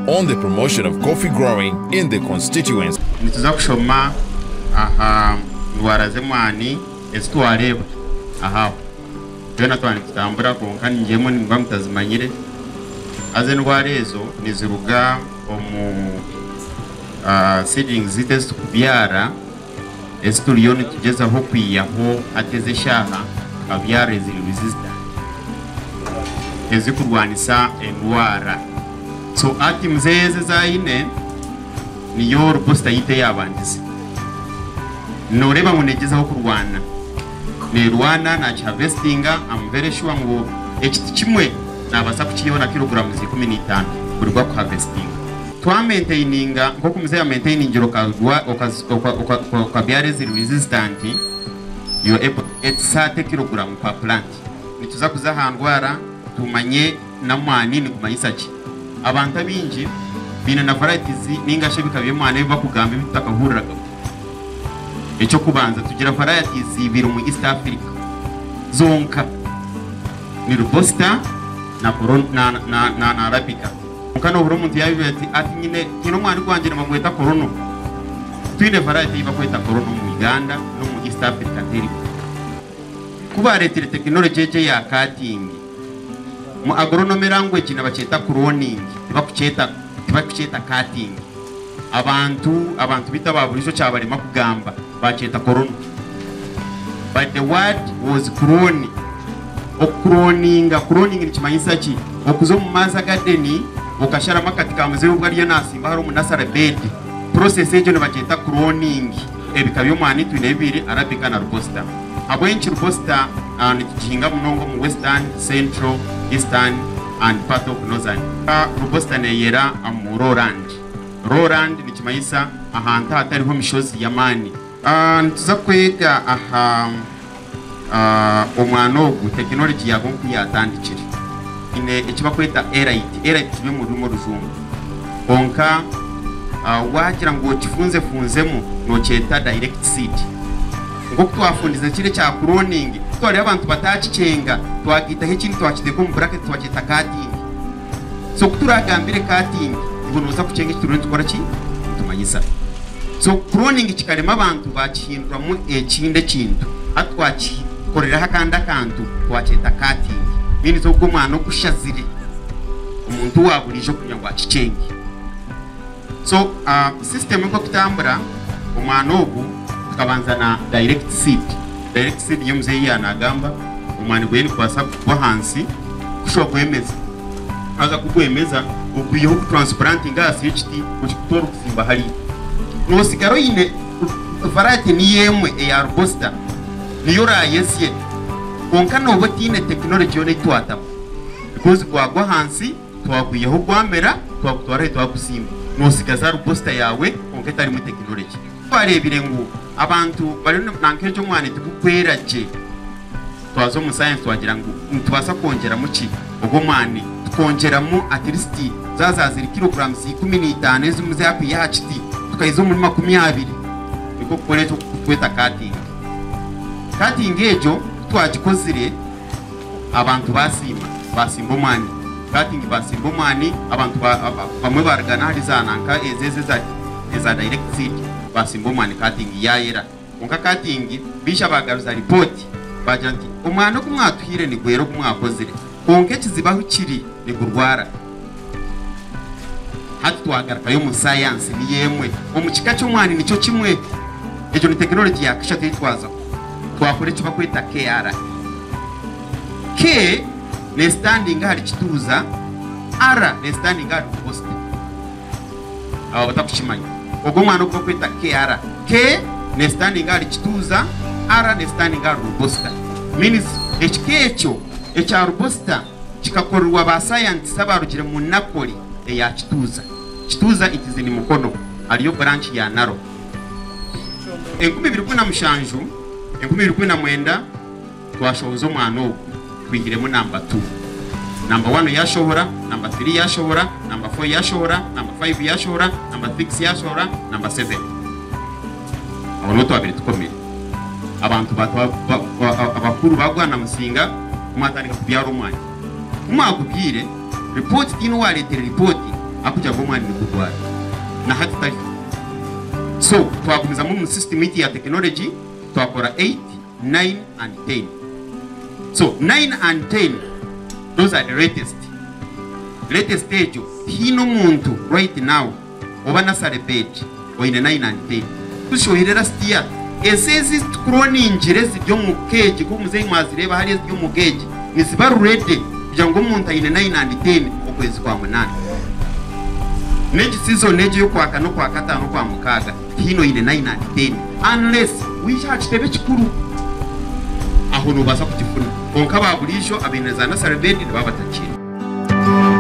on the promotion of coffee growing in the constituency. Nituza kushoma aha ndwara zemwani ezitwareba aha tena twani kutambura konka njemo nimba mutazimanyire aze ndwara ezo niziruga omu seedings zitest kubyara estuliyoni tugeza ho kwiyaho ateze shaha abyara resistant ezikurwanisa endwara so ati mzeze zaine niyo robusta yite yabandize noreba munegeza ho kurwana ne rwana na harvestinga am very sure ngo ekiti kimwe nabasa kukiyona kilograms 15 buri kwa harvesting twa maintaininga nko kumzea maintaining lokazwa okabyare resistant you able at 30 kg per plant nituza kuzaha ndwara tumanye namwani ni kumayisaki abantu bingi bina na varieties ningashe bikabiye mwana bakugamba bitakahuriraga echo kubanza tugira varieties ibiri mu East Africa zonka ni robusta na na arabica mukano buri muntu yabibeti ati nyine kino mwana kwanje namweta korono twine variety bakweta korono mu Uganda no mu East Africa teri kuba retire technology ya cutting mu agronomy language nabacheta cloning bakucheta cutting abantu bita baburisho cyabarema kugamba bacheta korono but the word was cloning cloning ni kimanyisa ki okuzo mu maza garden okashara makatika muzero bwa rya nasimba hari umunasara bed process ejo ne bacheta cloning ebikabyo mani twinebiri arabica na robusta abwenchi robusta ni kijinga munongo mu western central eastern and part of northern robusta ne yera mu Roland ni kimanyisa ahanta hatariho mishozi ya mani ntuza kwega aha omwana ogu technology yagonku yatandikire ine ekiba kweta elite kibe mu rumo ruzungu onka wagira ngo kifunzemo no cyeta direct seed ngo twafundize kire cya cloning twari abantu batakicenga twagita hekini twakideko mu bracket twakita cutting so kuturagambire cutting ibonoza kucenga kiturunzi twara ki tumanyisa so cloning kikarema abantu bakihindura mu ekinde kintu atwaki korera hakanda kantu twakita cutting bini zo kumwana okushazire umuntu waburijo kunya ngo akicenge so system ko kutambura umwana ogu tukabanza na direct seed yumze yanagamba umwana gweni kwasa kwa hansi kushoka kwemeza aza kugwemeza ukuyeho transplanting as HT kuchitoro kusimba hari no sigaro ine variety ni yemwe ya robusta niyo rayesye konka no botine technology yone twata because kwagwa hansi twakuyeho gwamera twakutwara twakusimba no sigaza robusta yawe konka tari mu technology barebire ngo abantu bari nankejo mwana tukukweraje twazo mu science twagira ngo ntwasa kongera muki ubwo mwana tukongeramo at least zazazira kilograms 15 ezumuze yakwi HT tukayizo muri 20 niko koleto kweta cutting ejo twagikozire abantu basimba umwani cutting basimba umwani abantu bamwe baragana hari zananka ezeze za direct seed basimba umwani cutting yayera onka cutting bisha bagaruza report bajanti umwana kumwatwire ni gwero kumwakozire konke kizibaho kiri ni gurwara hati twagaraka yo mu science ni yemwe omukika cy'umwani nico kimwe ejo ni technology yakisha twitwaza twakore cyo bakwita KR K ne standing hari kituza R ne standing hari post aba batakushimanya ubwo mwana uko kwita KR K ne standing hari kituza R ne standing hari post means HK cyo echa robusta kikakorwa ba science sabarugire mu Napoli ya kituza itizini mukono ariyo branch ya Naro 2017 2019 twashoboza umwana wo kwigiremo number 2 number 1 yashohora number 3 yashohora number 4 yashohora number 5 yashohora number 6 yashohora number 7 abono twabiri tukomeye abantu abakuru bagwana musinga kumwatandika kubyara umwanya umwagubwire report dino waletera report akuja ngo mwana ni kugwara na hatari. So twagumiza mu system ya technology twakora 8, 9 and 10. So 9 and 10, those are the latest stage. Hino muntu right now oba na celebrate oine 9 and 10 tushohirera stia esezi tukroningire zibyo mu keji ko muzeyi mwazireba hari zibyo mu keji niziba ready kugira ngo umuntu ayine 9 and 10 okwezi kwa munani neji season neji yo kwa kano kwa katano kwa mukaga hino ine 9 and 10 unless wishachitebe chikuru aho no basa kutifuna onka babulisho abeneza na celebrate babatakira.